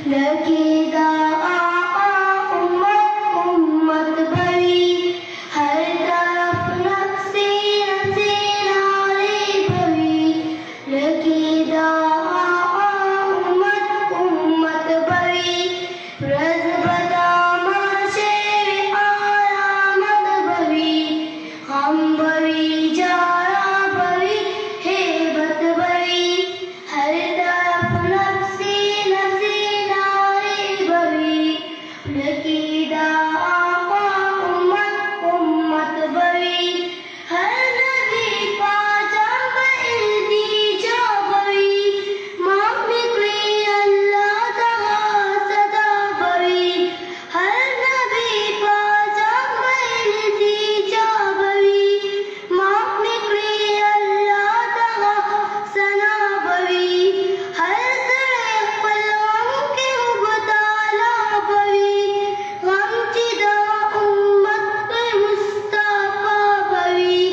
लगेगा उम्मत उम्मत भरी, हर तरफ नक्शे नक्शे नारे भरी। लगेगा उम्मत उम्मत भरी, रज़ बदामा शेर आरामत भरी। हम भरी जारा भरी हेबत भरी, हर तरफ नक्शे नक्शे नारे भरी। लगेगा उम्मत उम्मत भरी, हर नबी पाजा इल्तिजा भरी। माफ़ी कोई अल्लाह तहा सदा भरी, हर नबी पाजा इल्तिजा भरी। माफ़ी कोई अल्लाह तहा सना भरी, हर तरफ पलकों के मुबतला भरी। गमचिदा उम्मत के मुस्तफा भरी,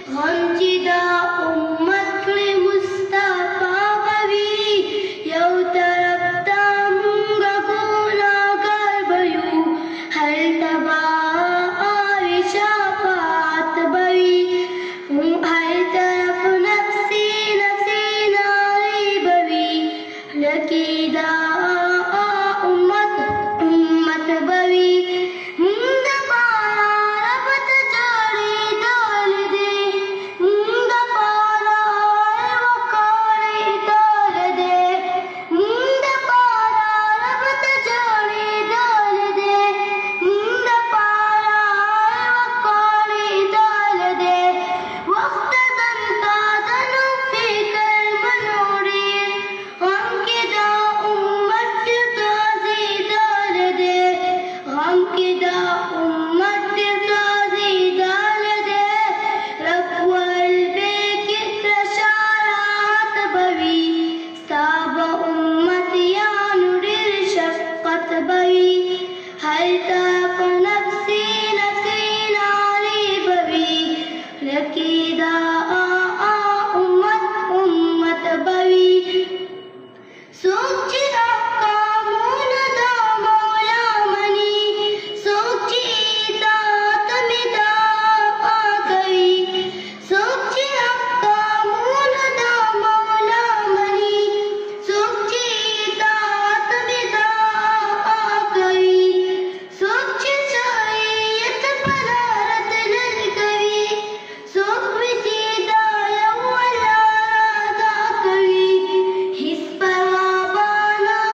गमचिदा उम्मत के मुस्तफा भरी। यौ तरफ तामुंगा गुनाहगार भरू, हर तबाह शाफात भरी। हर तरफ नक्शे नक्शे नारे भरी। लगेगा